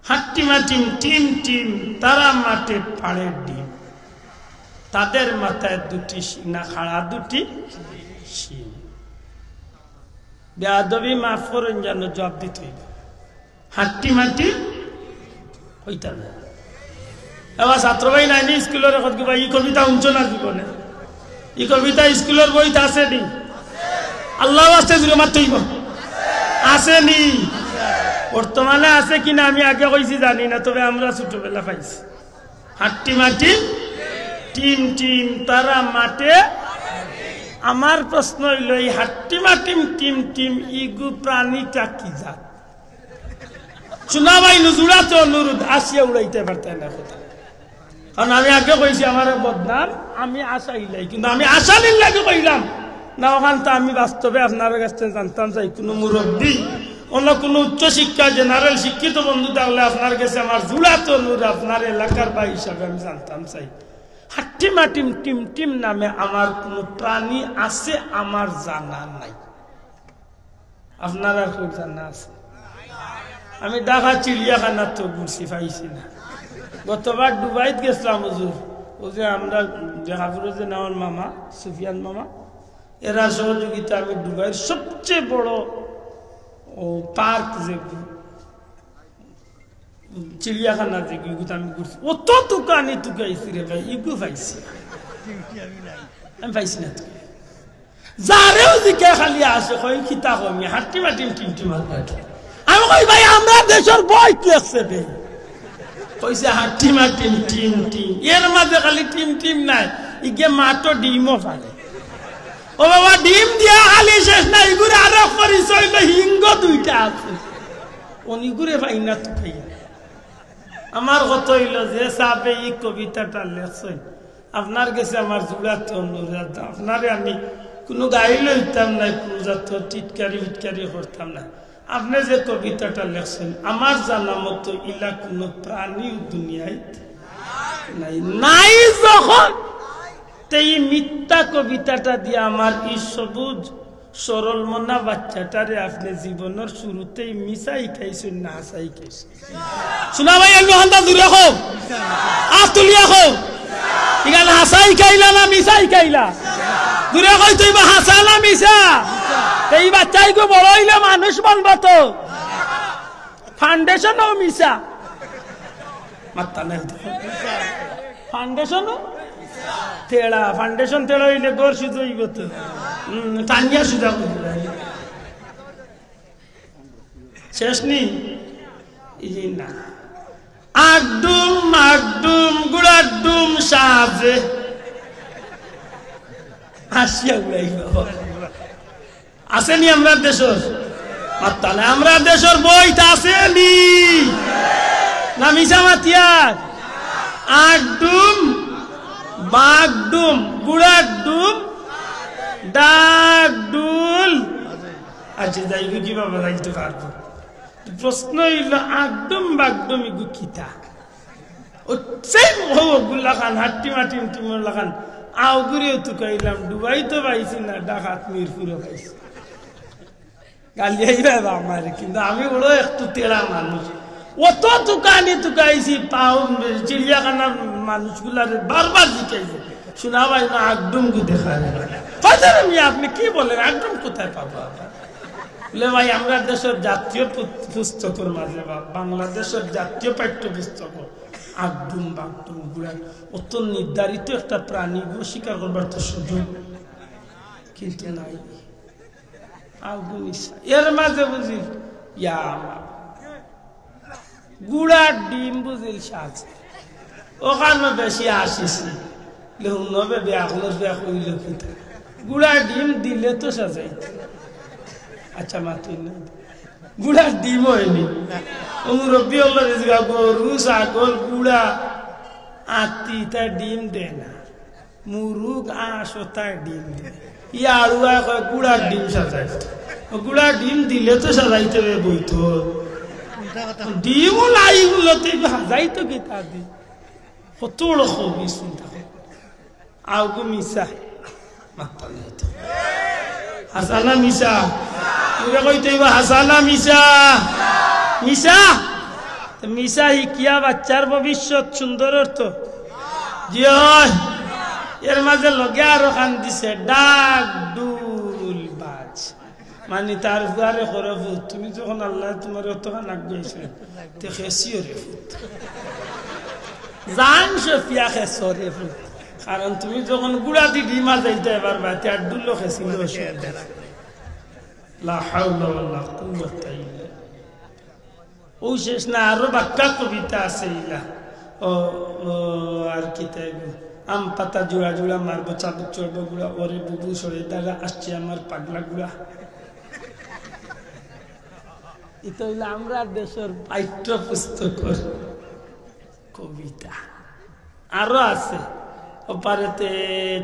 হাট্টিমা team team team তারা মাঠে পাড়ের ডিম তাদের মাথায় দুটি সিনা খাড়া দুটি শিং বেয়াদবি মাফ করেন যেন জবাব দিতে হইব হাট্টিমা টিম হইতা না এবার ছাত্র ভাই নাইনি স্কুলের এখন কিবা ই কবিতা শুনছ না জীবনে ই কবিতা স্কুলের বইতে আছে নি আল্লাহ আছে জুড়ে মারতে হইব আছে নি বর্তমানে আছে কিনা আমি আগে কইছি জানি না তবে আমরা ছোটবেলা পাইছি হাট্টিমা টিম টিম টিম তারা মাঠে আমার প্রশ্ন হইল এই হাট্টিমা টিম টিম টিম ইগু প্রাণীটা কি জাত শোনা ভাই নুজুরাতে অনুরোধ আসিয়া উড়াইতে পারতেন না কথা কারণ আমি আগে কইছি আমার বদনাম আমি আশা ইলাই কিন্তু আমি আশা নিলাকে কইলাম না ওখান তো আমি বাস্তবে আপনার কাছে জানতাম চাই কোনো মুরব্বী অন্য কোনো উচ্চশিক্ষা জেনারেল শিক্ষিত বন্ধু থাকলে আপনার কাছে আমার জুড়াতে অনুরোধ আপনার এলাকার বা হিসাবে আমি জানতাম চাই হাট্টিমা টিম টিম টিম নামে আমার কোন প্রাণী আছে আমার জানা নাই আপনার আর কেউ জানা আছে আমি ঢাকা চিড়িয়াখানা তো ঘুরছি পাইছি না গতবার দুবাইত গেছিলাম হুজুর ও যে আমরা দেখাপুর যে আমার মামা সুফিয়ান মামা এরা সহযোগিতা আমি দুবাইয়ের সবচেয়ে বড় ও পার্ক যে চিড়িয়াখানা যে আমি ঘুরছি অত দোকানে টুকাইছি রে ভাই ইগু পাইছি আমি পাইছি না তুই যারেও দিকে খালি আসে কই খিতা কমি হাট্টিমা টিম টিম টিম আমি কই ভাই আমরা দেশের বই কি আছে বে কইছে হাট্টিমা টিম টিম টিম এর মাঝে খালি টিম টিম নাই ইগে মাটো ডিমও ফালে ও বাবা ডিম দিয়া খালি শেষ নাই ইগুরে আরো পরিচয় না হিঙ্গ দুইটা আছে অনিগুরে ভাই না তো ভাই আমার কত হইল যে সাপে এই কবিতাটা লেখছেন আপনার কাছে আমার জুড়াতে অনুরোধ আপনারে আমি কোনো গাড়ি লইতাম না কোনো জাতীয় টিটকারি ফিটকারি করতাম না আপনি যে কবিতাটা লেখছেন আমার জানা মতো ইলা কোনো প্রাণী দুনিয়ায় নাই নাই যখন এই মিথ্যা কবিতাটা দিয়ে আমার এই সবুজ সরল মনা বাচ্চাটারে আপনি জীবনের শুরুতেই মিশাই খাইছেন না হাসাই খাইছেন শোনা ভাই লোহানটা দূরে হো আজ তুলিয়া হো এখানে হাসাই খাইলা না মিশাই খাইলা দূরে কই তুই হাসা না মিশা এই বাচ্চাই গো বড় হইলে মানুষ বলবা তো ফাউন্ডেশনও মিশা মাত্তা নাই ফাউন্ডেশনও তেড়া ফাউন্ডেশন তেড়া হইলে গোর সুদ হইব তো টানিয়া সুদা শেষ নি না আগডুম আগডুম গুড়াডুম সাজে হাসিয়া উড়াইব আসেনি আমরা দেশের মাত্তা না আমরা দেশের বইটা আসেনি না মিশা মাতিয়ার আগডুম বাগডুম গুড়াডুম ডাকডুল আচ্ছা যাইব কি বাবা যাইতে পারবো প্রশ্ন হইল আগডুম বাগডুম ইগু কিতা ও সেম গুলা খান হাট্টিমা টিম টিমর লাগান আউগুরিও তো কইলাম ডুবাই তো পাইছি না ডাকাত মিরপুরও পাইছি গালি আইবা আমার কিন্তু আমি বড় একটু তেড়া মানুষ অত দোকানে টুকাইছি পাও চিড়িয়াখানার মানুষগুলার বারবার জিকাইছে শোনা ভাই না আগডুম গু দেখা আপনি কি বলেন আগডুম কোথায় পাবো বলে ভাই আমরা দেশের জাতীয় পুস্তকের মাঝে বাংলাদেশের জাতীয় পাঠ্য পুস্তক আগডুম বাগডুম গুড়া অত নির্ধারিত একটা প্রাণী স্বীকার করবার তো সুযোগ কিন্তু নাই আগডুম এর মাঝে বুঝি ইয়া গুড়ার ডিম বুঝিল সাজ ওখানে বেশি আসিছি নবে বেয়াগুলোর বেয়া কইল কিন্তু গুড়ার ডিম দিলে তো সাজাইতে আচ্ছা মাতুই না গুড়ার ডিম হয়নি মুরব্বী হল্লা গরু ছাগল গুড়া আত্মি তার ডিম দেয় না মুরুগ আঁশো তার ডিম দেয় ইয়া আড়ুয়া কয় গুড়ার ডিম সাজাইতে গুড়ার ডিম দিলে তো সাজাইতে হবে বইতো ডিমও নাই গুলোতে হাজাইতো কি তা দি কত বড় কবি চিন্তা আউগু মিশা মাত্তা নাই তো হাসানা মিশা তুই কইতে হাসানা মিশা মিশা মিশা শিকিয়া বাচ্চার ভবিষ্যৎ সুন্দর অর্থ জি এর মাঝে লগে আরো খান দিছে ডাক ডুল বাজ মানে তার ঘরে করে ভূত তুমি যখন আল্লাহ তোমার অত খান আগাইছে তে খেসিও রে ভূত জান সফিয়া খেসো রে ভূত কারণ তুমি যখন গুড়া দি ডিমা যাইতে এবার বাতে আর ডুলো খেসিল লা হাওলা ওয়ালা কুওয়াতা ইল্লা ও শেষ না আরো বাক্কা কবিতা আছে ইলা ও আর কি তাই আম পাতা জোড়া জোড়া মারবো চাবুক চড়বো গুড়া ওরে বুবু সরে দাঁড়া আসছে আমার পাগলা গুড়া এটা হইলে আমরা দেশের পাঠ্য পুস্তকের কবিতা আরো আছে ওপারেতে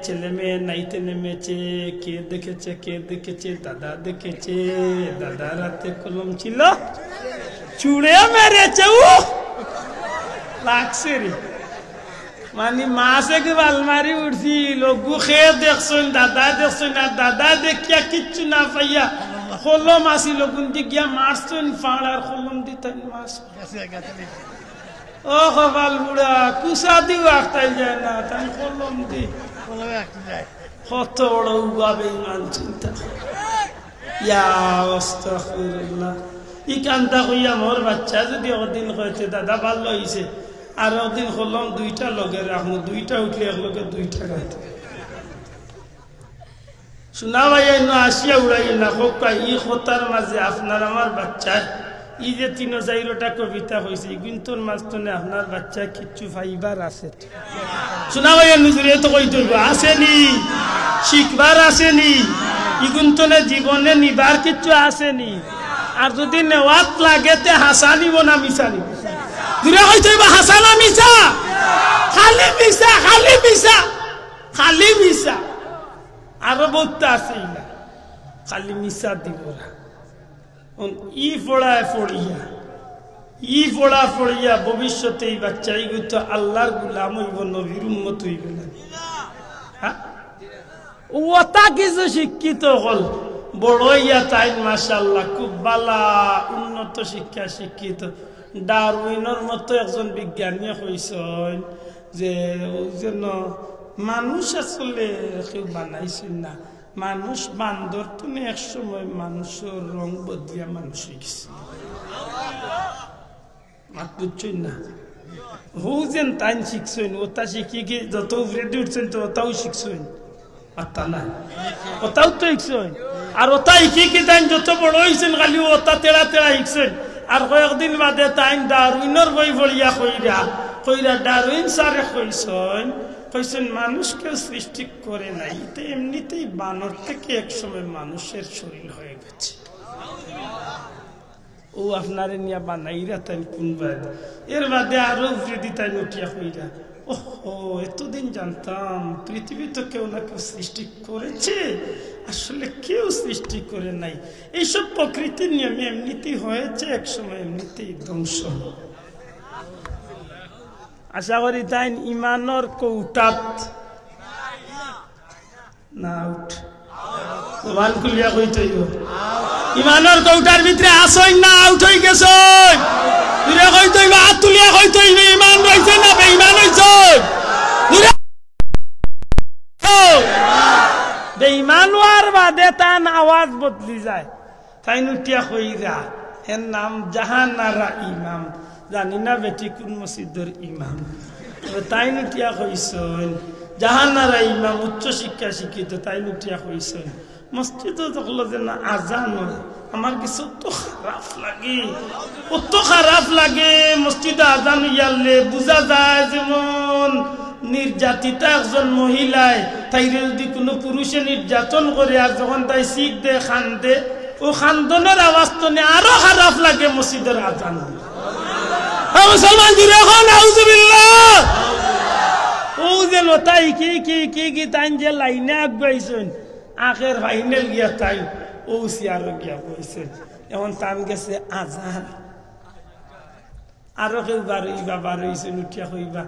ছেলে মেয়ে নাইতে নেমেছে কে দেখেছে দাদা দেখেছে দাদা রাতে কলম ছিল চুড়ে মেরেছে ও লাগছে রে মানে মাসে কি আলমারি উঠছি লঘু খেয়ে দেখছেন দাদা দেখছেন আর দাদা দেখিয়া কিচ্ছু না পাইয়া কলম আসিল কিন্তু গিয়া মারছেন ফাঁড় আর কলম দিতেন মাস ও কপাল বুড়া কুসা দিও আঁকতাই যায় না তাই কলম দি কত বড় উগাবে ইমান চিন্তা ইয়া আস্তাগফিরুল্লাহ ইকান্তা কইয়া মোর বাচ্চা যদি ওদিন কইতে দাদা ভালো হইছে আর ওদিন কলম দুইটা লগে রাখমু দুইটা উঠলে একলগে দুইটা গাইতে শোনা ভাই আসিয়া উড়াই না কোকা ই খতার মাঝে আপনার আমার বাচ্চা ই যে ৩-৪টা কবিতা হয়েছে কিন্তু মাঝখানে আপনার বাচ্চা কিচ্ছু ফাইবার আছে শোনা ভাই নিজরে তো কই তৈব আসেনি শিখবার আসেনি ইগুন্তনে জীবনে নিবার কিচ্ছু আসেনি আর যদি নেওয়াত লাগে তে হাসা নিব না মিশা নিব দূরে কই তৈব হাসা না মিশা খালি মিশা খালি মিশা খালি মিশা আরো বহুত আছে ইলা খালি মিশা দিব না ই ফোড়া ফড়িয়া ভবিষ্যতে এই বাচ্চা এইগুলো আল্লাহর গুলাম হইব নবীর উম্মত হইব না ওটা কিছু শিক্ষিত হল বড় ইয়া তাই মাশাআল্লাহ খুব বালা উন্নত শিক্ষা শিক্ষিত ডারউইনের মতো একজন বিজ্ঞানী কইছেন যে যেন মানুষ আসলে কেউ বানাইছেন না মানুষ বান্দর তুমি এক সময় মানুষের রং বদলিয়া মানুষ হয়ে গেছে বুঝছেন না হু যেন তাই শিখছেন ওটা শিখি কি যত রেডি উঠছেন তো ওটাও শিখছেন আত্মা না ওটাও তো শিখছেন আর ওটা শিখি কি তাই যত বড় হয়েছেন খালি ওটা তেড়া তেড়া শিখছেন আর কয়েকদিন বাদে তাই ডারউইনের বই ভরিয়া কইরা ডারউইন স্যারে কইছেন মানুষকে সৃষ্টি করে নাই তো এমনিতেই বানর থেকে একসময় মানুষের শরীর হয়ে গেছে ও আপনারে নিয়ে বানাইরা তাই কোনবার এর বাদে আরো বৃদ্ধি তাই উঠিয়া কইরা ওহো এতদিন জানতাম পৃথিবী তো কেউ না কেউ সৃষ্টি করেছে আসলে কেউ সৃষ্টি করে নাই এইসব প্রকৃতির নিয়মে এমনিতেই হয়েছে একসময় এমনিতেই ধ্বংস আশা করি তাই ইমানর কৌটাত না উঠ জবান খুলিয়া কই তৈব ইমানর কৌটার ভিতরে আসই না আউট হই গেছ তুই কই তৈব হাত তুলিয়া কই তৈব ইমান রইছে না বেঈমান হইছে বেঈমান হওয়ার বাদে তান আওয়াজ বদলি যায় তাই উঠিয়া কইরা এর নাম জাহানারা ইমাম জানি না বেটি কোন মসজিদের ইমাম তাই নুটিয়া কইছেন জাহানারা ইমাম উচ্চ শিক্ষা শিক্ষিত তাই নুটিয়া কইছেন মসজিদে দেখলো যে না আজান আমার কিছু তো খারাপ লাগে মসজিদে আজান ইয়ালে বুঝা যায় যেমন নির্যাতিতা একজন মহিলায় তাইরে যদি কোনো পুরুষে নির্যাতন করে আর যখন তাই শিখ দে খান্দে ও খান্দনের আওয়াজ তো আরো খারাপ লাগে মসজিদের আজান মুসলমান ও যে তাই কি তাই যে লাইনে আগাইছেন আখের ফাইনাল গিয়া তাই ও সিয়ারো গিয়া বইছেন এখন তান গেছে আজান আরো কেউ বার হইছেন উঠিয়া কইবা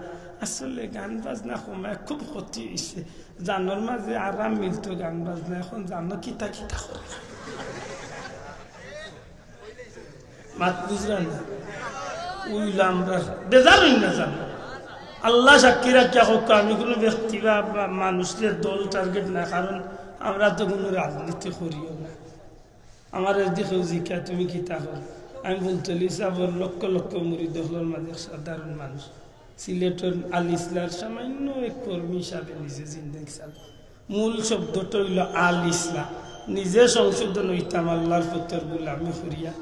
আসলে গান বাজনা সময় খুব ক্ষতি হয়েছে জানোর মাঝে আরাম মিলত গান বাজনা এখন জানো কিতা করে মাত বুঝলেন না উইলা আমরা বেজার হই না জান আল্লাহ সাক্ষী রাখিয়া হোক আমি কোনো ব্যক্তি বা মানুষের দল টার্গেট না কারণ আমরা তো কোনো রাজনীতি করিও না আমার দিকেও জিকা তুমি কি তা কর আমি বলতে লিসাবর লক্ষ লক্ষ মুরিদ হলোর মাঝে সাধারণ মানুষ সিলেটের আল ইসলার সামান্য এক কর্মী হিসাবে নিজে জিন্দেগি চাল মূল শব্দটা হইল আল ইসলাম নিজে সংশোধন হইতাম আল্লাহর পথের গোলামি করিয়া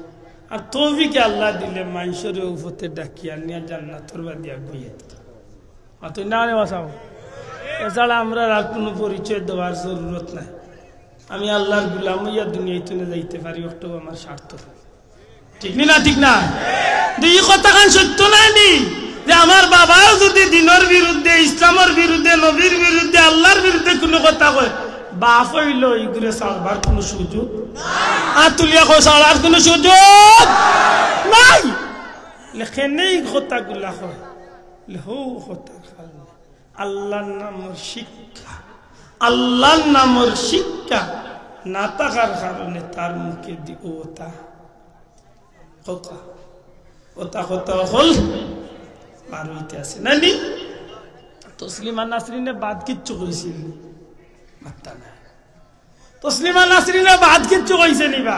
আর তৌফিকে আল্লাহ দিলে মানুষের উপতে ডাকিয়া নিয়ে জান্নাতের বাদিয়া গইয়া দিত না রে বাসাও এছাড়া আমরা আর কোনো পরিচয় দেওয়ার জরুরত নাই আমি আল্লাহর গোলাম হইয়া দুনিয়ায় তুলে যাইতে পারি ওটাও আমার স্বার্থ ঠিক না ঠিক না দুই কথাখান সত্য নাই যে আমার বাবাও যদি দিনের বিরুদ্ধে ইসলামের বিরুদ্ধে নবীর বিরুদ্ধে আল্লাহর বিরুদ্ধে কোনো কথা কয় বাপ হইল এইগুলো সারবার কোনো সুযোগ আর তুলিয়া কয় সারার কোনো সুযোগ নাই লেখেনেই কথাগুলা হয় হৌ কথা আল্লাহর নামের শিক্ষা আল্লাহর নামের শিক্ষা না থাকার কারণে তার মুখে দি ওটা কথা ওটা কথা হল পার হইতে আছে নানি তসলিমা নাসরিনে বাদ কিচ্ছু কইছিল মাত্তা না তসলিমা নাসরিনে বাদ কিচ্ছু কইছে নিবা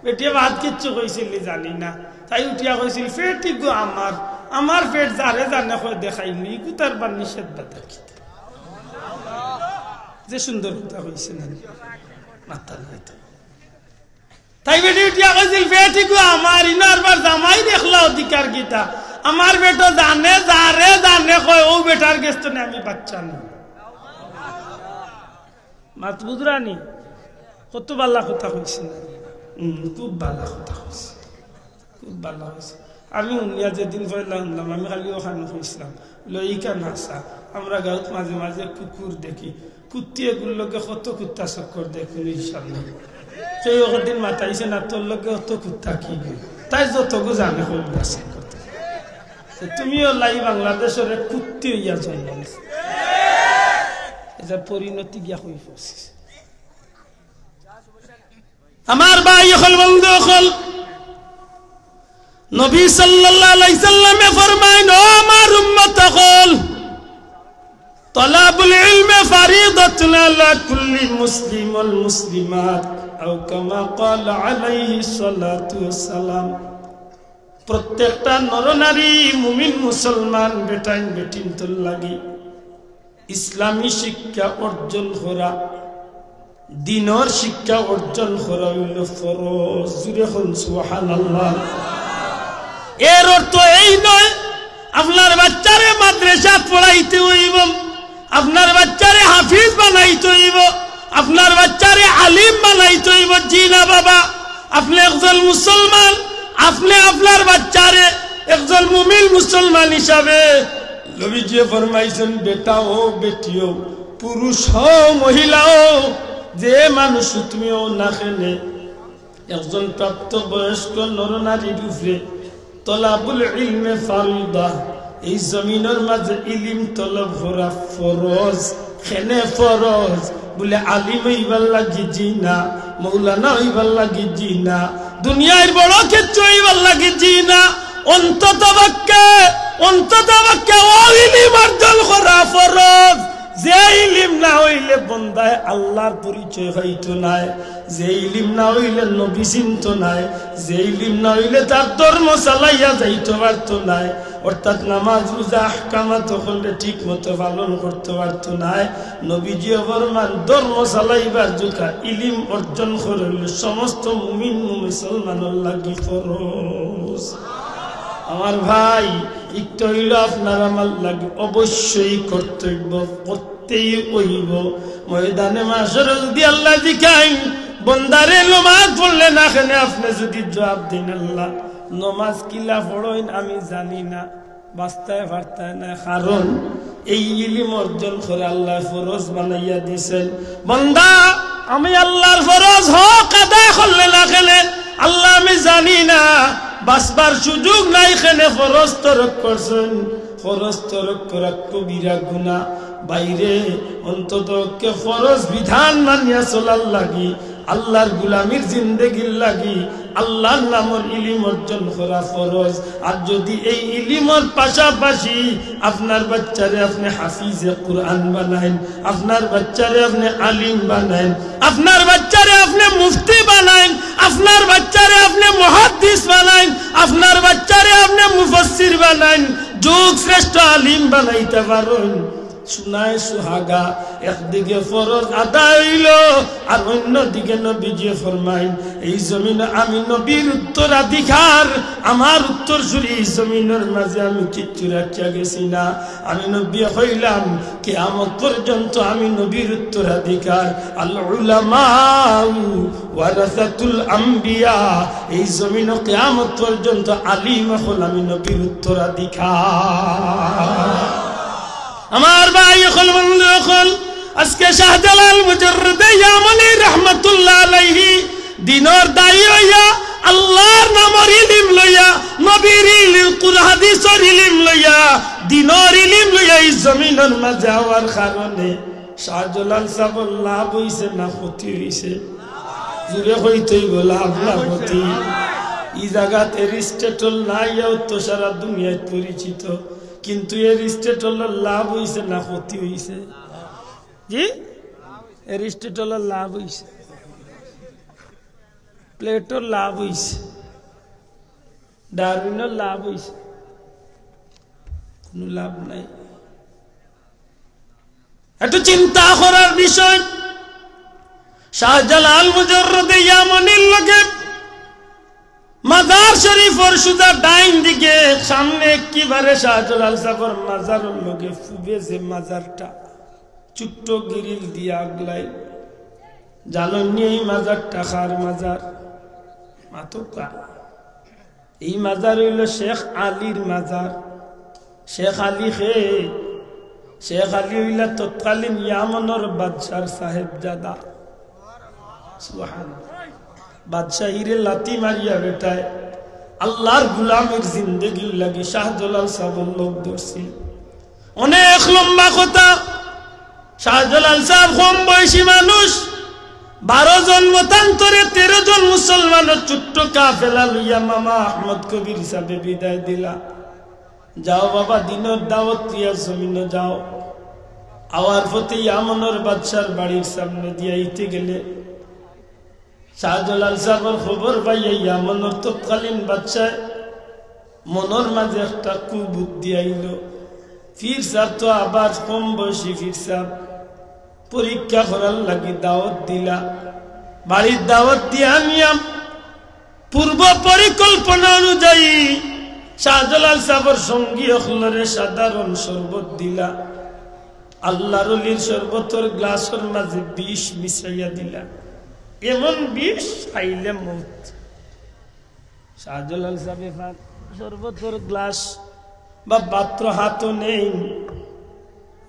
বেটিয়ে বাদ কিচ্ছু কইছিল জানি না তাই উঠিয়া কইছিল ফেটি গো আমার পেট যারে জানে কই দেখাইনি গুতার বার নিষেধ বাতা কিতে যে সুন্দর কথা কইছে না মাত্তা না তাই বেটি উঠিয়া কইছিল ফেটি গো আমার ইনার বার জামাই দেখলা অধিকার গীতা আমার বেটো জানে যারে জানে কয় ও বেটার গেস্ত নে আমি বাচ্চা নি মাত বুঝরানি কত ভালো কথা কইছে না খুব ভালো কথা কইছে খুব ভালো হইছে আমি উনিয়া যেদিন পয়লা শুনলাম আমি খালি ওখানে কইছিলাম লইকা নাসা আমরা গাঁত মাঝে মাঝে কুকুর দেখি কুত্তি এগুলোকে কত কুত্তা চক্কর দেখুন ইনশাল্লাহ সেই ওদিন মাতাইছে না তোর লোকে অত কুত্তা কি তাই যতগু জানে কইবা তুমিও লাই বাংলাদেশের কুত্তি হইয়া জন্ম এটা পরিণতি গিয়া হয়ে পড়ছিস আমার ভাই হল বন্ধু হল নবী সাল্লাল্লাহু আলাইহি সাল্লামে ফরমায় ও আমার উম্মত হল তলাবুল ইলম ফরিদাতুন আলা কুল্লি মুসলিম ওয়াল মুসলিমাত আও কামা ক্বাল আলাইহি সাল্লাতু ওয়াসসালাম প্রত্যেকটা নরনারী মুমিন মুসলমান বেটাইন বেটিন তোর লাগি ইসলামী শিক্ষা অর্জন করা দিনের শিক্ষা অর্জন করা হইল ফরজ জুড়ে হন সুবহানাল্লাহ এর অর্থ এই নয় আপনার বাচ্চারে মাদ্রাসা পড়াইতে হইব আপনার বাচ্চারে হাফিজ বানাইতে হইব আপনার বাচ্চারে আলিম বানাইতে হইব জি না বাবা আপনি একজন মুসলমান আপনি আপনার বাচ্চারে একজন মুমিন মুসলমান হিসাবে নবীজি ফরমাইছেন বেটা ও বেটিও পুরুষ হও মহিলা হও যে মানুষ তুমিও না খেলে একজন প্রাপ্ত বয়স্ক নরনারীর উপরে তলাবুল ইলমে ফারিদা এই জমিনের মাঝে ইলিম তলব করা ফরজ খেনে ফরজ বলে আলিম হইবার লাগি জি না মৌলানা হইবার লাগি জি না দুনিয়ার বড় ক্ষেত্র হইবার লাগি জি না অন্তত পক্ষে ও ইলিম অর্জন করা ফরজ যে ইলিম না হইলে বন্দায় আল্লাহর পরিচয় হইতো নাই যে ইলিম না হইলে নবী চিনতো নাই যে ইলিম না হইলে তার ধর্ম চালাইয়া যাইতে পারতো নাই অর্থাৎ নামাজ রোজা আহকামাত হলে ঠিক মতো পালন করতে পারতো নাই নবীজি ফরমান ধর্ম চালাইবার জোকা ইলিম অর্জন করে হইলে সমস্ত মুমিন মুসলমানের লাগি ফরজ আমার ভাই একটু হইল আপনার আমার লাগে অবশ্যই কর্তব্য করতেই হইব ময়দানে মাসর যদি আল্লাহ দিখাই বন্দারে নমাজ পড়লে না কেন আপনি যদি জবাব দিন আল্লাহ নমাজ কিলা পড়েন আমি জানি না বাস্তায় পারতায় না কারণ এই ইলিম অর্জন করে আল্লাহ ফরজ বানাইয়া দিয়েছেন বন্দা আমি আল্লাহর ফরজ হক আদায় করলে না কেন আল্লাহ আমি জানি না বাসবার সুযোগ নাই কেনে ফরজ তরক করছেন ফরজ তরক করা কবিরা গুনাহ বাইরে অন্তত কে ফরজ বিধান মানিয়া চলার লাগি আল্লাহর গোলামির জিন্দেগির লাগি আল্লাহর নামের ইলম অর্জন করা ফরজ। আর যদি এই ইলমের পাশাপাশি আপনার বাচ্চারে আপনি হাফিজে কুরআন বানাইন, আপনার বাচ্চারে আপনি আলিম বানাইন, আপনার বাচ্চারে আপনি মুফতি বানাইন, আপনার বাচ্চারে আপনি মুহাদ্দিস বানাইন, আপনার বাচ্চারে আপনি মুফাসসির বানাইন, যুগ শ্রেষ্ঠ আলিম বানাইতে পারেন, সুনায় সুহাগা একদিকে ফরজ আদায় হইল আর অন্যদিকে নবীজি ফরমাইন এই জমিন আমি নবীর উত্তরাধিকার, আমার উত্তরসূরি এই জমিনের মাঝে আমি কিচ্ছু রাখিয়া গেছি না। আমি নবী হইলাম কিয়ামত পর্যন্ত আমি নবীর উত্তরাধিকার। আল উলামাউ ওয়ারাসাতুল আম্বিয়া, এই জমিন কিয়ামত পর্যন্ত আলিম হল আমি নবীর উত্তরাধিকার। আমার ভাই হল বন্ধু হল আজকে শাহজালাল মুজাররদ ইয়ামানি রাহমাতুল্লাহ আলাইহি দিনের দায়ী হইয়া আল্লাহর নামের ইলম লইয়া নবীর ইলম কুরআন হাদিসের ইলম লইয়া দিনের ইলম লইয়া এই জমিনের মাঝে আওয়ার কারণে শাহজালাল সাহেব লাভ হইছে না ক্ষতি হইছে? জুড়ে হইতেই লাভ না ক্ষতি? এই জায়গাতে এরিস্টটল নাই তো সারা দুনিয়ায় পরিচিত, কিন্তু এরিস্টটলের লাভ হইছে না ক্ষতি হইছে? জি, এরিস্টটলের লাভ হইছে, প্লেটোর লাভ হইছে, ডারউইনের লাভ হইছে, কোনো লাভ নাই। একটু চিন্তা করার বিষয়। শাহজালাল মুজাররদ ইয়ামানির লগে মাজার শরীফের সুদা ডাইন দিকে সামনে একেবারে শাহজালাল সাহেবের মাজারের লগে ফুবে যে মাজারটা ছোট্ট গিরিল দিয়া আগলাই জানেন নি এই মাজারটা কার মাজার? মাতকা। এই মাজার হইল শেখ আলীর মাজার। শেখ আলী খে শেখ আলী হইলা তৎকালীন ইয়ামনের বাদশার সাহেবজাদা। সুবহানাল্লাহ। বাদশাহীরে লাতি মারিয়া বেটায় আল্লাহর গোলামের জিন্দেগির লাগি শাহজালাল সাহেব লোক ধরছিল। অনেক লম্বা কথা। শাহজালাল সাহেব কম বয়সী মানুষ, 12 জন মতান্তরে 13 জন মুসলমানের ছোট্ট কাফেলা লইয়া মামা আহমদ কবির হিসাবে বিদায় দিলা। যাও বাবা, দিনের দাওয়াত দিয়া জমিনে যাও। আওয়ার পথে ইয়ামনের বাদশার বাড়ির সামনে দিয়া ইতে গেলে শাহজালাল সাহেবের খবর পাইয়া ইয়ামনের তৎকালীন বাদশাহ মনের মাঝে একটা কুবুদ্ধি আইল। ফির সাহেব তো আবার কম বয়সী ফির সাহেব পরীক্ষা করার লাগি দাওয়াত দিলা। বাড়ির দাওয়াত দিয়া নিয়াম পূর্ব পরিকল্পনা অনুযায়ী শাহজালাল সাহেবের সঙ্গী অখলরে সাধারণ শরবত দিলা। আল্লাহর ওলির শরবতের গ্লাসের মাঝে বিষ মিশাইয়া দিলা। এমন বিষ খাইলে মৌত। শাহজালাল সাহেব শরবতের গ্লাস বা পাত্র হাতও নেই।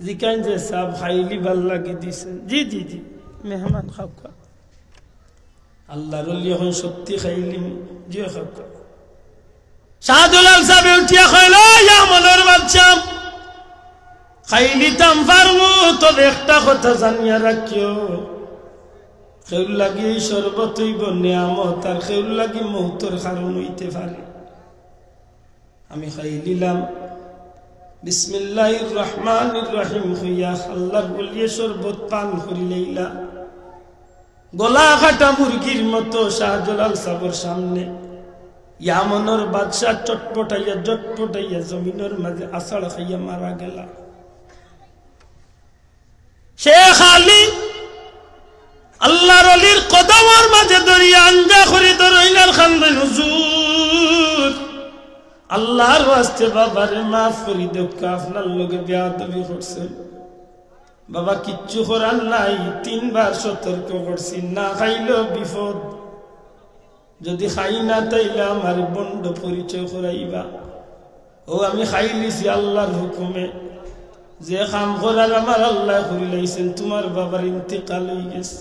জিকান যে সাহেব খাইলি ভাল লাগি দিছেন। জি জি জি, মেহমান খাও খা। আল্লাহর ওলি এখন সত্যি খাইলি জি খাও খা। শাহজালাল সাহেব উঠিয়া খাইল, ইয়ামনের বাদশাহ খাইলিতাম পারমু, তবে একটা কথা জানিয়া রাখিও, খেউর লাগি শরবত হইব নিয়ামত, আর খেউর লাগি মৌতর কারণ হইতে পারে। আমি খাইলিলাম বিসমিল্লাহির রহমানির রহিম হইয়া আল্লাহর বলিয়ে শরবত পান করিলাইলা। গলা কাটা মুরগির মতো শাহজালাল সাহেবের সামনে ইয়ামনের বাদশাহ জটপটাইয়া জমিনের মাঝে আষাঢ় খাইয়া মারা গেলা। শেখ আলী আল্লাহর ওলির কদমের মাঝে দরিয়া আঞ্জা করি দরইনার খানবেন, হুজুর আল্লাহর ওয়াস্তে বাবারে মাফ করি দেব, আপনার লগে বেয়াদবি করছেন। বাবা কিচ্ছু করার নাই, 3 বার সতর্ক করছি, না খাইলেও বিপদ, যদি খাই না তাইলে আমার বন্ড পরিচয় করাইবা। ও আমি খাইলিছি আল্লাহর হুকুমে, যে কাম করার আমার আল্লাহ করি লাইছেন। তোমার বাবার ইন্তেকাল হয়ে গেছে,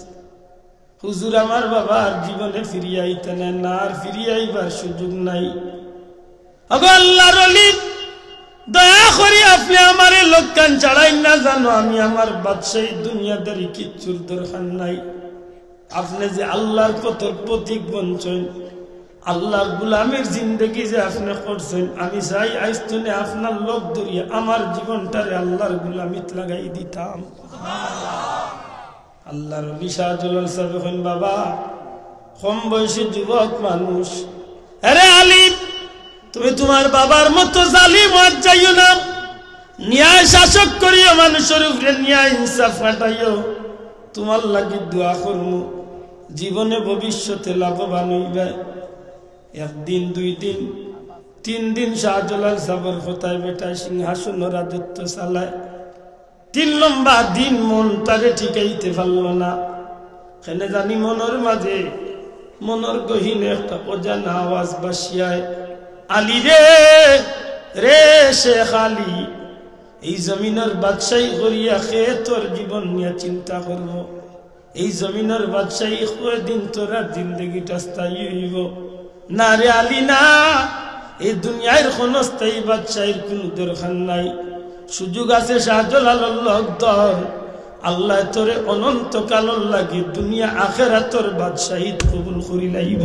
হুজুর আমার বাবা আর জীবনে ফিরিয়ে আইতে না, আর ফিরিয়ে আইবার সুযোগ নাই। আল্লাহর ওলি দয়া করি আপনি আমার লোককান চাড়াই না, জানো আমি আমার বাদশাহী দুনিয়াদারি কিচ্ছুর দরকার নাই। আপনি যে আল্লাহর কত প্রতীক বঞ্চন, আল্লাহর গোলামের জিন্দগি যে আপনি করছেন, আমি চাই আজ তুমি আপনার লোক ধরিয়ে আমার জীবনটারে আল্লাহর গোলামিত লাগাই দিতাম। আল্লাহর শাহজালাল সাহেব এখন বাবা কম বয়সী যুবক মানুষ, আরে আলী তুমি তোমার বাবার মতো জালিম হয়ে যাইও না, ন্যায় শাসক করিও, মানুষের উপরে ন্যায় ইনসাফ ফাটাইও। তোমার লাগি দোয়া করবো, জীবনে ভবিষ্যতে লাভবান হইবে। একদিন, 2 দিন, 3 দিন শাহজালাল সাহেবের কথায় বেটায় সিংহাসন রাজত্ব চালায়। 3 লম্বা দিন মন তারে ঠিকাইতে পারল না। কেন জানি মনের মাঝে, মনের গহীনে একটা অজানা আওয়াজ বাসিয়ায়, আলী রে রে শেখ আলী, এই জমিনের বাদশাহী করিয়া খে তোর জীবন নিয়ে চিন্তা করবো। এই জমিনের বাদশাহী দিন তোরা জিন্দগিটা স্থায়ী হইব না রে আলী না। এই দুনিয়ার কোন স্থায়ী বাদশাহীর কোন দরকার নাই। সুযোগ আছে শাহজালাল লগ ধর, আল্লাহ তোরে অনন্তকাল লাগে দুনিয়া আখেরাতর বাদশাহী কবুল করি লাইব।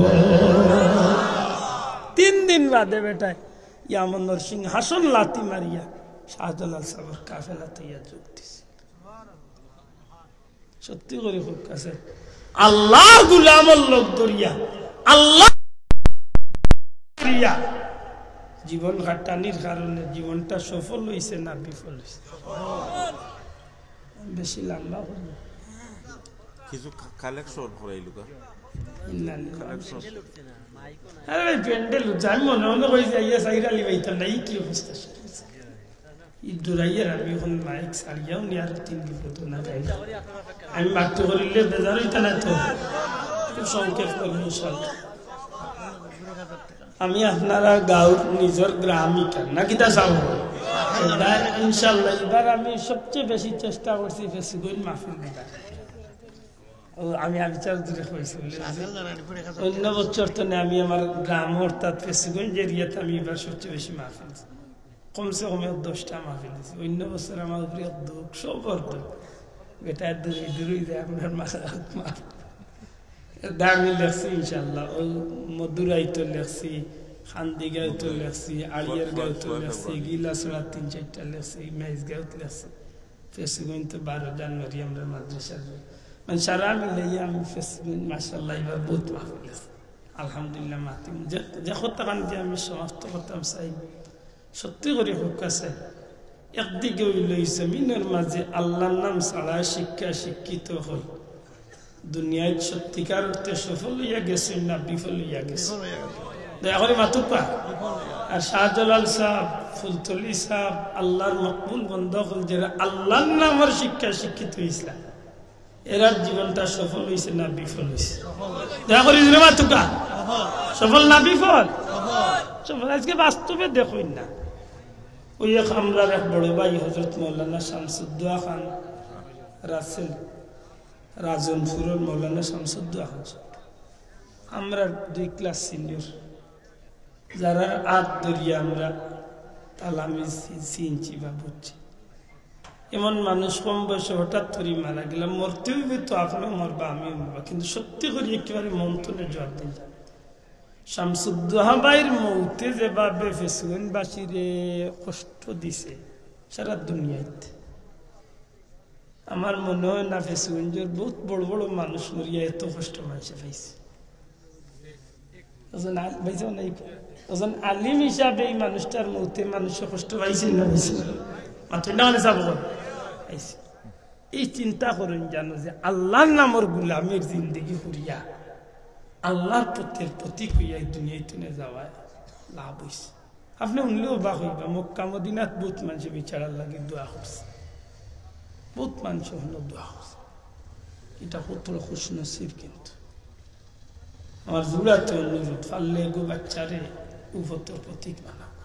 3 দিন বাদে বেটায় ইয়ামনের সিংহাসন লাথি মারিয়া শাহজালাল সাহেবের কাফেলা তৈয়া যোগ দিছে। সত্যি করে খুব কাছে আল্লাহ গুলামর লোক ধরিয়া আল্লাহ জীবন খাটানির কারণে জীবনটা সফল হয়েছে না বিফল হয়েছে? বেশি লম্বা করবো কিছু কালেকশন করাইলো কা কালেকশন আরে প্যান্ডেল জানি মনে মনে কইছে আইয়া সাইরালি বাইতা নাই কি অবস্থা ইদুরাইয়ার আমি এখন মাইক সারিয়াও নি আর 3 বিপদ না গাই আমি মাত্র করিলে বেজার হইতা না তো খুব সংক্ষেপ করবো ইনশাআল্লাহ। আমি আপনারা গাঁর নিজের গ্রামিকা না কিতা চাও এবার ইনশাআল্লাহ এবার আমি সবচেয়ে বেশি চেষ্টা করছি ফেসবুক মাহফিল দিবার। আমি বিচার দূরে হয়েছি অন্য বছর তো আমি আমার গ্রাম অর্থাৎ ফেসবুক এরিয়াতে আমি এবার সবচেয়ে বেশি মাহফিল কমসে কম 10টা মাহফিল দিয়েছি। অন্য বছর আমার উপরে দুঃখ সবর দুঃখ বেটা দূরই যায় আপনার দামি লেখছি ইনশাল্লাহ। ওই মধুরাইতো লেখছি, খান্দিগাঁওতো লেখছি, আড়িয়ার গাঁওতো লেখছি, গিলাসড়া 3-4টা লেখছি, মেজগাঁওত লেখছি। ফেসবুক তো 12 জানুয়ারি আমরা মাদ্রাসার মানে সারা মিলে আমি ফেসবুক মাসাল্লাহ এবার বহুত মাহফিল লেখছি আলহামদুলিল্লাহ। মাতিম যে কথা কান্দি আমি সমাপ্ত করতাম চাই সত্যি করে খুব কাছে একদিকে হইল জমিনের মাঝে আল্লাহর নাম ছাড়া শিক্ষা শিক্ষিত হই দুনিয়ায় সত্যিকার অর্থে সফল হইয়া গেছে না বিফল হইয়া গেছে? দয়া করে মাতুপা আর শাহজালাল সাহেব, ফুলতলি সাহেব আল্লাহর মকবুল বন্ধ হল যারা আল্লাহর নামের শিক্ষা শিক্ষিত হয়েছিল, এরা জীবনটা সফল হয়েছে না বিফল হয়েছে? দয়া করে মাতুকা সফল না বিফল? সফল। আজকে বাস্তবে দেখুন না, ওই এক আমরার এক বড় ভাই হজরত মৌলানা শামসুদ্দোয়া খান রাসেল রাজনপুরের মৌলানা শামসুদ্দোয়া খান, আমরা 2 ক্লাস সিনিয়র যারা 8 দরিয়া আমরা তালামি চিনছি বা বুঝছি। এমন মানুষ কম বয়সে হঠাৎ করে মারা গেলাম, মরতে হইবে তো আপনিও মরবা আমিও মরবা, কিন্তু সত্যি করে একেবারে মন্থনে জবাব দিন। শামসুদ্দোহা ভাইয়ের মৌতে যেভাবে ফেসবুকবাসীরে কষ্ট দিছে সারা দুনিয়াতে, আমার মনে হয় না ফেসবুকের বহুত বড় বড় মানুষ মরিয়া এত কষ্ট মানুষে পাইছে। ওজন আলিম হিসাবে এই মানুষটার মৌতে মানুষে কষ্ট পাইছে না মাত্র না মানে চাব পাইছে। এই চিন্তা করেন জানো যে আল্লাহর নামর গুলামের জিন্দগি করিয়া আল্লাহর পথের প্রতীক হইয়া দুনিয়ায় তুলে যাওয়ায় লাভ হয়েছে। আপনি উনলেও বা হইবা মক্কা মদিনাত বহুত মানুষে বিচারার লাগে দোয়া করছে, বহুত মানুষ হলো দোয়া করছে। এটা কত খুশ নসিব, কিন্তু আমার জুড়াতে অনুরোধ পারলে গো বাচ্চারে উপর প্রতীক বানাবো।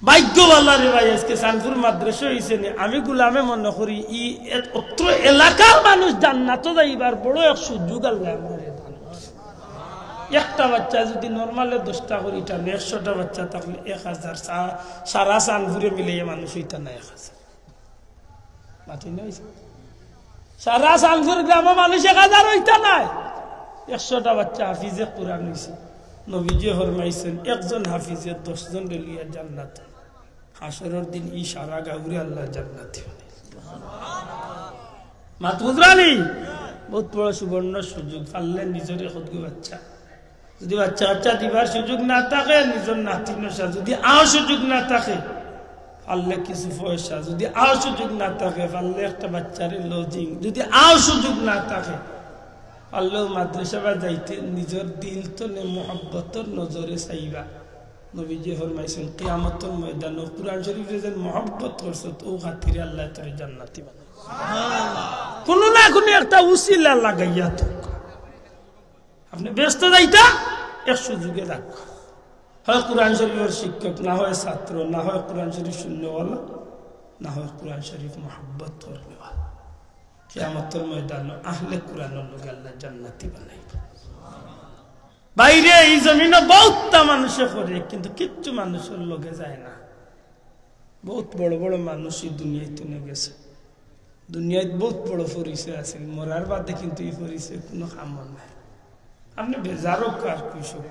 ভাগ্যবালা রে ভাই, আজকে সানপুর মাদ্রাসা হয়েছে নি, আমি গুলামে মনে করি ই অত্র এলাকার মানুষ জান্নাত যাইবার বড় এক সুযোগ আল্লাহ আমার দান করছে। একটা বাচ্চা যদি নর্মালে 10টা করি টানে 100টা বাচ্চা থাকলে 1000, সারা সানপুরে মিলে মানুষ হইতা না 1000 মাটি নয়। সারা শামসুর গ্রামে মানুষ 1000 হইতা নাই 100টা বাচ্চা হাফিজে কোরআন হইছে নবীজি ফরমাইছেন একজন হাফিজে 10 জন লিয়া জান্নাত হাসরের দিন ই সারা গাউরে আল্লাহ জান্নাতি মাতবুদরানি বহুত বড় সুবর্ণ সুযোগ পারলে নিজের খোদগু বাচ্চা যদি বাচ্চা দিবার সুযোগ না থাকে নিজের নাতিনের সাথে যদি সুযোগ না থাকে পারলে কিছু পয়সা যদি সুযোগ না থাকে পারলে একটা বাচ্চার লজিং যদি সুযোগ না থাকে পারলেও মাদ্রাসা বা যাইতে নিজের দিল তো মোহাব্বতর নজরে চাইবা নবীজি ফরমাইছেন কিয়ামতের ময়দানে কুরআন শরীফে যে মোহাব্বত করছো তো খাতিরে আল্লাহ তোরে জান্নাতি বানাবে কোন না কোন একটা উসিলা লাগাইয়া তো আপনি ব্যস্ত যাইতা এক সুযোগে রাখো হয় কুরআন শরীফের শিক্ষক না হয় ছাত্র না হয় কুরআন শরীফ শুননেওয়ালা না হয় কুরআন শরীফ মোহাব্বত করনেওয়ালা কিয়ামতের ময়দানে আহলে কুরআনের লোক আল্লাহ জান্নাতি বানাইবে বাইরে এই জমিনে বহুত মানুষে করে কিন্তু কিচ্ছু মানুষের লোকে যায় না বহুত বড় বড় মানুষই দুনিয়ায় তুলে গেছে দুনিয়ায় বহুত বড় পরিচয় আছে মরার বাদে কিন্তু এই পরিচয় কোনো কাম নাই আপনি বেজারও কার কৃষক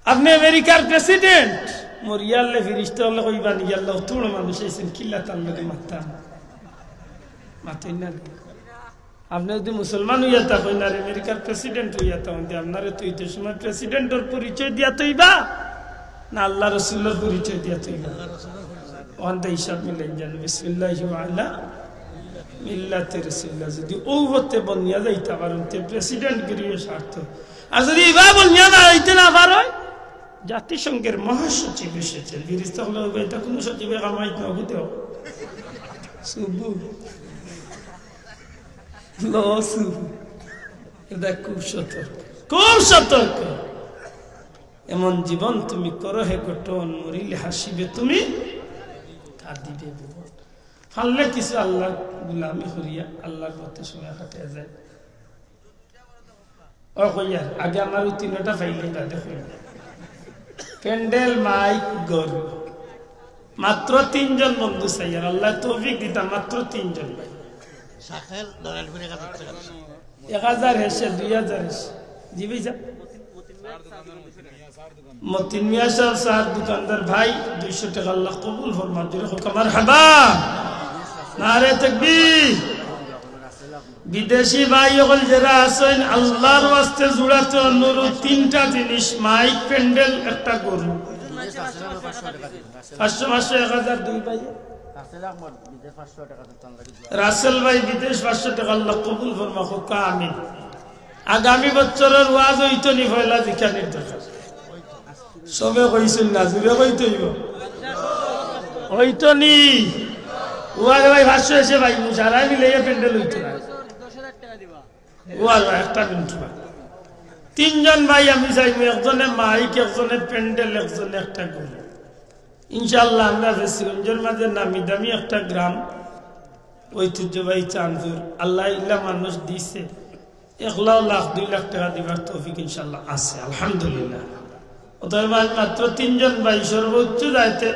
আপনি আমেরিকার প্রেসিডেন্ট মরিয়ালে ফিরিস্তা হলে কইবা নিয়াল্লাহ তোর মানুষ আইছেন কিল্লা তার লোকে মাথাই না আপনি যদি মুসলমান হইয়া থাকেন আর আমেরিকার প্রেসিডেন্ট হইয়া থাকেন আপনার তো এই সময় প্রেসিডেন্টের পরিচয় দিয়া তৈবা না আল্লাহ রসুল্লার পরিচয় দিয়া তৈবা ওখানটা হিসাব মিলেন জান বিসমিল্লাহি আলা মিল্লাতে রাসূলুল্লাহ যদি ওতে বনিয়া যাইতে পারেন তে প্রেসিডেন্ট গিরিয়ে স্বার্থ আর যদি ইবা বনিয়া যাইতে না পারে জাতিসংঘের মহাসচিব এসেছেন ফিরিস্তা হলে এটা কোনো সচিবে কামাইত না হইতেও সুবু লসু এটা খুব সতর্ক এমন জীবন তুমি করো হে ঘটন মরিলে হাসিবে তুমি কাঁদিবে ভুবন ফাললে কিছু আল্লাহ গুলামি করিয়া আল্লাহর পথে সময় কাটিয়া যায় ও কইয়ার আগে আমার 3টা ফাইলে না দেখো প্যান্ডেল মাইক গরু মাত্র 3 জন বন্ধু চাই আর আল্লাহ তৌফিক দিতা মাত্র 3 জন ভাই 1000 হেসে 2000 হেসে জি ভাই যা মতিন মিয়া সাহেব সার দোকানদার ভাই 200 টাকা আল্লাহ কবুল ফরমান দিলে মারহাবা নারে তাকবীর বিদেশি ভাই হল যারা আছেন আল্লাহর ওয়াস্তে জুড়াতে অনুরোধ 3টা জিনিস মাইক প্যান্ডেল একটা গরু 500 1000 দুই ভাই রাসেল ভাই বিদেশ 500 টাকা আল্লাহ কবুল ফরমা হোক আমিন আগামী বছরের ওয়াজ হইতো নি পয়লা জিকানির দরকার সবে কইছেন না জুড়ে কইতইব হইতো নি ওয়াজ ভাই 500 এসে ভাই মুশারাই মিলে প্যান্ডেল হইতো না 10000 টাকা দিবা ওয়াজ একটা মিনিট 3 জন ভাই আমি চাইবো একজনে মাইক একজনে প্যান্ডেল একজনে একটা গরু ইনশাআল্লাহ আমরা ফেসিগঞ্জের মাঝে নামি দামি একটা গ্রাম ঐতিহ্যবাহী চাঁদপুর আল্লাহ ইল্লা মানুষ দিছে 1 লাখ 2 লাখ টাকা দিবার তৌফিক ইনশাআল্লাহ আছে আলহামদুলিল্লাহ ওদের মাত্র 3 জন ভাই সর্বোচ্চ যাইতে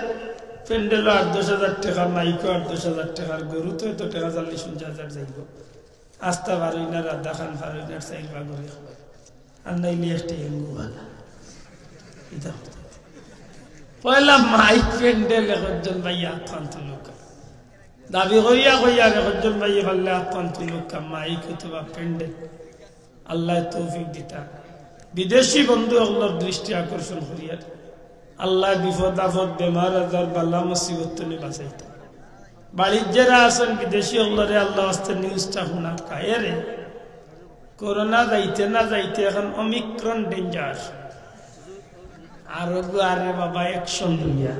প্যান্ডেল 8-10,000 টাকা মাইক 8-10,000 টাকার গরু তো এত টাকা 40-50,000 যাইব আস্তা পারই না রাধা খান পারই না চাইল বাগরে আর নাইলে একটা হেঙ্গু ভালো এটা পয়লা মাইক প্যান্ডেল একজন ভাইয়া আত্মান্ত লোক দাবি করিয়া কইয়া একজন ভাইয়া পারলে আত্মান্ত লোক মাইক অথবা প্যান্ডেল আল্লাহ তৌফিক দিতা বিদেশি বন্ধু আল্লাহর দৃষ্টি আকর্ষণ করিয়া আল্লাহ বিপদ আপদ বেমার আজার বালা মুসিবত থেকে বাঁচাইতা বাড়ির যারা আছেন বিদেশি আল্লাহরে আল্লাহ আস্তে নিউজটা শোনা কায়ে রে করোনা যাইতে না যাইতে এখন অমিক্রন ডেঞ্জার আরে বাবা অ্যাকশন লইয়া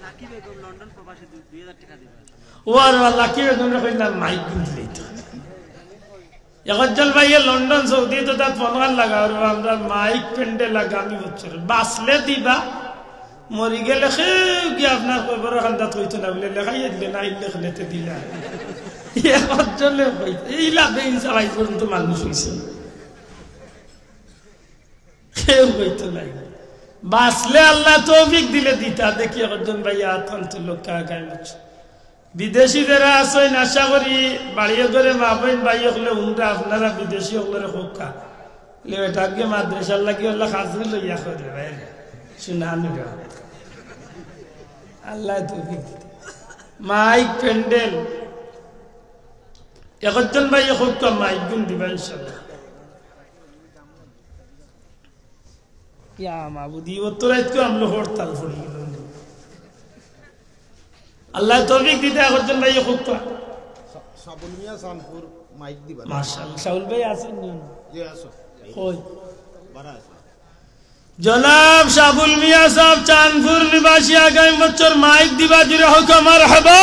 লাকি বেগম লন্ডন প্রবাসী 2000 টাকা দিবা ওয়ার লাকি বেগম কইলা মাইক কিনতে তো একজন ভাইয়া লন্ডন সৌদি তো তার ফোন লাগাও আমরা মাইক প্যান্ডেল আগামী বছর বাসলে দিবা মরি গেলে গিয়ে আপনার খবর খান্দাত হইতো না বলে লেখাইয়া দিলে না লেখলেতে দিলা একজন এই লাভে ইনসাফাই পর্যন্ত মানুষ হয়েছে কেউ হইতো নাই বাসলে আল্লাহ তৌফিক দিলে দিতা দেখি একজন ভাইয়া আতন্ত লোক আগামী বছর বিদেশি যারা আছেন আশা করি বাড়িয়ে করে মা বোন ভাই হলে উনটা আপনারা বিদেশি হলে হোকা এটাকে মাদ্রাসার লাগে হলে খাজরি লইয়া করে বাইরে শুনা আল্লাহ তৌফিক মাইক প্যান্ডেল একজন ভাই হোক মাইক গুণ দিবা ইনশাল্লাহ क्या माबूदी वो तो रात को हम लोग हड़ताल पड़ी अल्लाह तौफीक दीते अगरजन भाई खूब तो साबुल मियां सानपुर माइक दी बना माशाल्लाह साउल भाई आसन नहीं ये आसो कोई बड़ा जनाब साबुल मियां साहब चांदपुर निवासी आगामी बच्चों माइक दिवा जुरे हो का मरहबा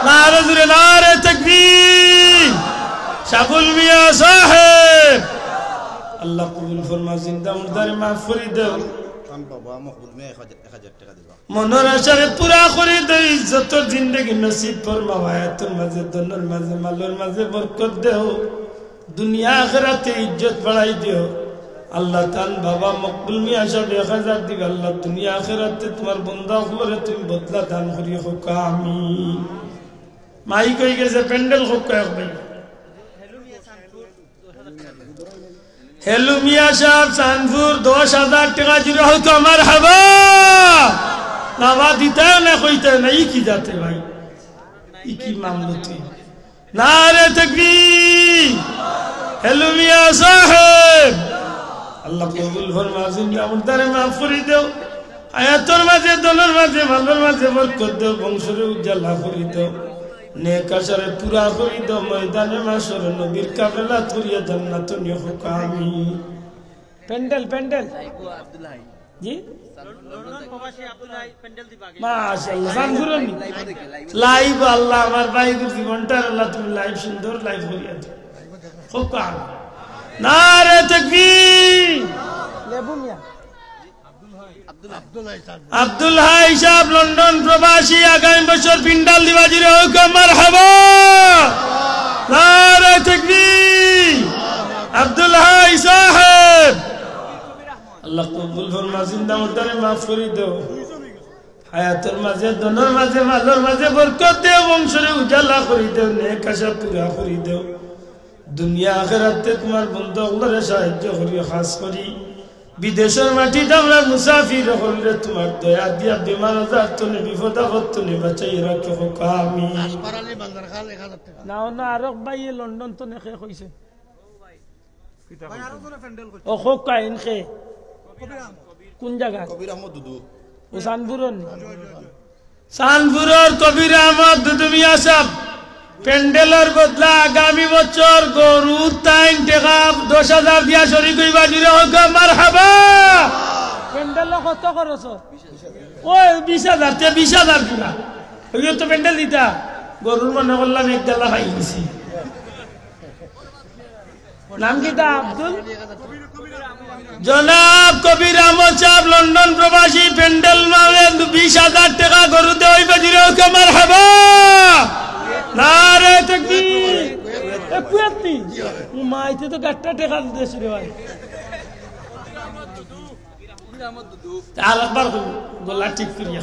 नारे जुरे नारे तकबीर साबुल मियां साहब अल्लाह कबूल फरमा जिंदा मुर्दारे माफ करी दे तान बाबा मखबूल में 1000 টাকা দিবা মনের আশারে পুরা করে দে ইজ্জতর জিন্দেগি নসিব ফরমাওয়া তোর মাঝে দনের মাঝে মালের মাঝে বরকত দেও দুনিয়া আখিরাতে ইজ্জত বাড়াই দিও আল্লাহ তান বাবা মকবুল মিয়া সাহেব 1000 দিবে আল্লাহ দুনিয়া আখিরাতে তোমার বান্দা হলরে তুমি বদলা দান করিও হোকা আমিন মাই কই গেছে প্যান্ডেল হোকা ভাই हेलो मियां साहब सानपुर 10,000 টাকা जुड़े हो तो मरहबा नावा दीता है ना कोई तो नहीं की जाते भाई इकी मामलो थी नारे तकबीर हेलो मियां साहब अल्लाह कबूल फरमा जिंदा मुर्दारे माफ करी दो आयातोर माঝে দনের মাঝে মালের মাঝে বরকত দাও বংশরে উজ্জ্বলা করি দাও नेक आशरे पूरा करी दो मैदान माशर नबीर काफिला तुरिया जन्नत निहुका आमीन पेंडल पेंडल जी লন্ডন প্রবাসী আব্দুল্লাহ প্যান্ডেল দিবা মাশাআল্লাহ সানগুরনি লাইভ আল্লাহ আমার ভাই জীবনটা আল্লাহ তুমি লাইভ সুন্দর লাইভ করিয়া দাও খুব কাম নারে তাকবীর লেবু মিয়া আব্দুল হাই সাহেব লন্ডন প্রবাসী আগামী বছর পিন্ডাল দিবাজির হোক মারহাবা নারে তাকবীর আব্দুল হাই সাহেব আল্লাহ কবুল ফরমা জিন্দা মুর্দারে মাফ করে দাও হায়াতের মাঝে দনের মাঝে মালের মাঝে বরকত দেও বংশরে উজালা করে দাও নেক আশা পুরা করে দাও দুনিয়া আখিরাতে তোমার বন্ধুগুলোর সাহায্য করিও খাস করি বিদেশের মাটিতে আমরা মুসাফির হলে তোমার দয়া দিয়া বিমান আজার তুমি বিপদ আপদ তুমি বাঁচাই রাখো হোকা আমিন আসপারালি বাজার খাল 1000 টাকা না না আরক ভাই লন্ডন তো নেখে কইছে ভাই আরো জনে প্যান্ডেল করছে ও হোকা ইনখে কোন জায়গা কবির আহমদ দুদু ও সানপুরের কবির আহমদ দুদু মিয়া সাহেব প্যান্ডেলের বদলা আগামী বছর গরু 3 টাকা 10,000 দিয়া শরীক হইবা দিলে হোক মারহাবা প্যান্ডেল কত খরচ ওই 20,000 তে 20,000 পুরা ওই তো প্যান্ডেল দিতা গরুর মনে করলাম এক গালা খাই গেছি নাম কি তা আব্দুল জনাব কবির আহমদ সাহেব লন্ডন প্রবাসী প্যান্ডেল মালে 20,000 টাকা গরু দেওয়াইবা দিলে হোক মারহাবা नारे तकबीर कुयाती माइते तो गट्टा टेका देश रे भाई चार बार गोला ठीक करिया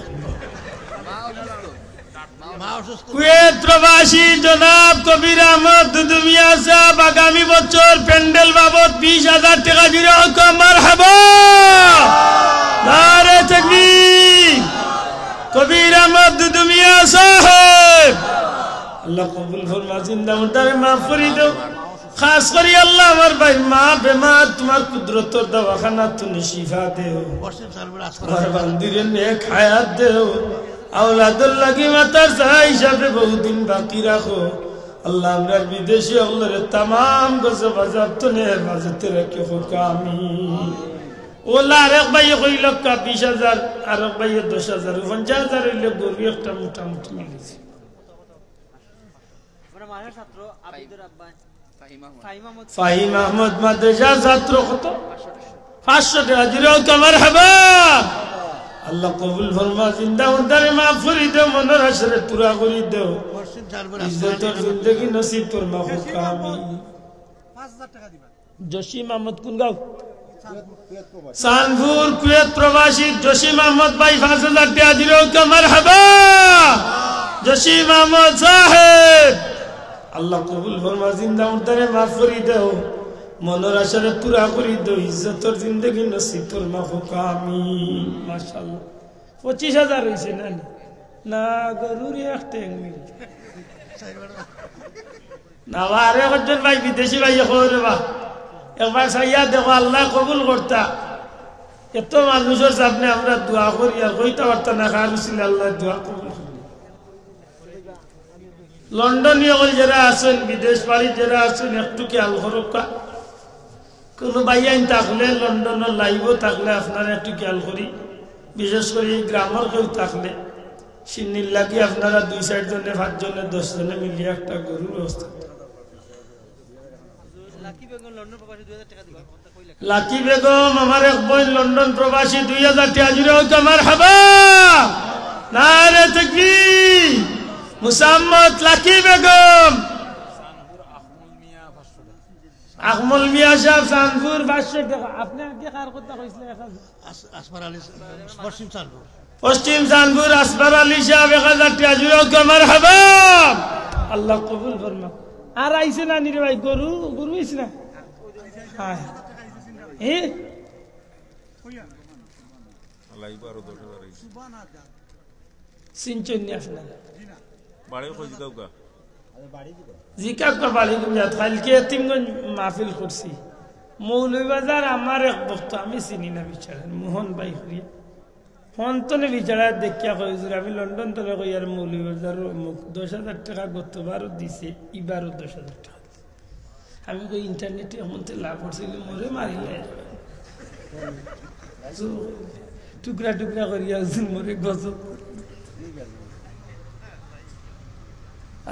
কুয়েত প্রবাসী জনাব কবির আহমদ দুদু মিয়া সাহেব আগামী বছর প্যান্ডেল বাবদ 20,000 টাকা দিলে হোক মারহাবা নারে তাকবীর কবির আহমদ দুদু মিয়া সাহেব अल्लाह कबूल फरमा जिंदा मुर्दारे माफ करी दो खास करी अल्लाह हमार भाई माँ बीमार तुम्हार कुदरत और दवाखाना तुने शिफा दे और बंदिरे नेक हयात दे औलादुल लगी मातर सहा हिसाबे बहुत दिन बाकी रखो अल्लाह हमरा विदेशी अल्लाह रे तमाम गजब अजब तुने हिफाजत रखे खुदा आमीन ओला आरेक भाई कोई लोग का 20,000 आरेक भाई 10,000 50,000 लोग गोरी एक मोटा मोटी मिली মায়ের ছাত্র আবিদুর আব্বাস ফাহিম আহমদ মাদ্রাসা ছাত্র কত 500 টাকা দিলে হোক মারহাবা আল্লাহ কবুল ফরমা জিন্দা মুর্দারে মাফ করে দাও মনের আশারে পুরা করে দাও ইজ্জতের জিন্দেগি নসিব ফরমা হোক আমিন 5000 টাকা দিবা জসিম আহমদ কোন গাঁও সানপুর কুয়েত প্রবাসী জসিম আহমদ ভাই 5,000 টাকা দিলে হোক মারহাবা জসিম আহমদ সাহেব আল্লাহ কবুল ফরমা জিন্দা মুর্দারে মাফ করি দাও মনের আশারে পুরা করি দাও ইজ্জতর জিন্দগি নসিব ফরমা আমিন মাশাআল্লাহ 25,000 হইছে না না গরুরি একটা মিল না আরে একজন ভাই বিদেশি ভাই কইরে বা একবার সাইয়া দেখো আল্লাহ কবুল করতা এত মানুষের সামনে আমরা দোয়া করি আর কইতে পারতাম না খারুছিল আল্লাহ দোয়া কবুল করুন লন্ডনীয় যারা আছেন বিদেশ বাড়ি যারা আছেন একটু খেয়াল করুকা কোনো ভাইয়াইন থাকলে লন্ডনের লাইভও থাকলে আপনারা একটু খেয়াল করি বিশেষ করে এই গ্রামের কেউ থাকলে সিন্নির লাগে আপনারা 2-4 জনে 5 জনে 10 জনে মিলিয়ে একটা গরুর ব্যবস্থা লাকি বেগম আমার এক বোন লন্ডন প্রবাসী 2000 টাকা জুড়ে আমার হাবা নারে তাকবীর মুসাম্মদ লাকি বেগম আকমল মিয়া সাহেব সানপুর 500 টাকা আপনি আগে কার কথা কইছিলেন আসমার আলী পশ্চিম সানপুর আসমার আলী সাহেব 1000 টাকা জুড়ে আমার হাবা আল্লাহ কবুল ফরমা আর আইছে না নি রে ভাই গরু হইছে না হ্যাঁ এ আল্লাহ ইবারো 10,000 আইছে সিনচন নি আসনা বাড়ি কই জিগাউকা জিকা কো বাড়ি গুঞ্জাত কালকে তিনগঞ্জ মাহফিল করছি মৌলভীবাজার আমার এক বক্তা আমি চিনি না বিচারেন মোহন ভাই করি ফোনতনে বিচারা দেখিয়া কই হুজুর আমি লন্ডন তলে কই আর মৌলভীবাজার 10,000 টাকা গতবারও দিছে এবারও 10,000 টাকা আমি কই ইন্টারনেটে এমনতে লাভ করছিল মরে মারিলে টুকরা টুকরা করিয়া হুজুর মরে গজব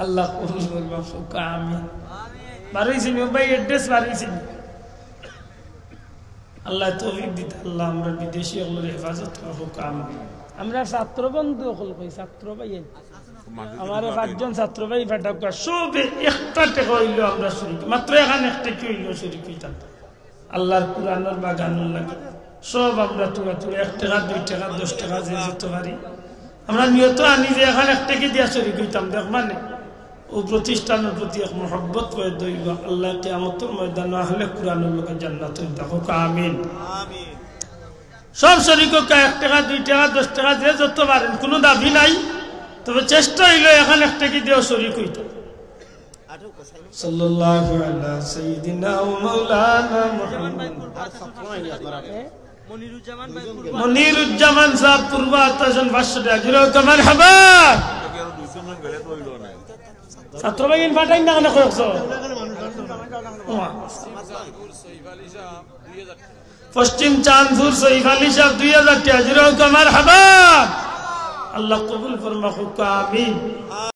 আল্লাহ কবুল করবা ফুকা আমিন বারইছি ভাই অ্যাড্রেস বারইছি আল্লাহ তৌফিক দিতে আল্লাহ আমরা বিদেশি ওগুলোর হেফাজত করব কাম আমরা ছাত্র বন্ধু হল কই ছাত্র ভাই আমার 5 জন ছাত্র ভাই ফাটাক সব একটা টাকা হইলো আমরা শুরু মাত্র এখানে একটা কি হইলো শুরু কইতাম আল্লাহর কুরআনের বাগানুল লাগে সব আমরা তুরা 1 টাকা 2 টাকা 10 টাকা যে যত পারি আমরা নিয়ত আনি যে এখানে একটা কি দিয়া শুরু কইতাম দেখ মানে ও প্রতিষ্ঠানের প্রতি এক মহব্বত করে দইল আল্লাহ কিয়ামতের ময়দানে আহলে কুরআনের লোকে জান্নাতুল দাও আমিন আমিন সব শরীককে 1 টাকা 2 টাকা 10 টাকা যে যত পারেন কোনো দাবি নাই তবে চেষ্টা হইলো এখানে একটা কি দিও শরীক হইতো সাল্লাল্লাহু আলা সাইয়্যিদিনা ওয়া মাওলানা মুহাম্মদ মনিরুজ্জামান সাহেব পূর্ব আতাশন 500 টাকা জিরো কমার হাবা ছাত্র ভাইন ফাটাই না কেন কইছো পশ্চিম চাঁদপুর সৈফ আলী সাহেব 2000 টাকা জিরো কমার হাবা আল্লাহ কবুল ফরমাকুক আমিন।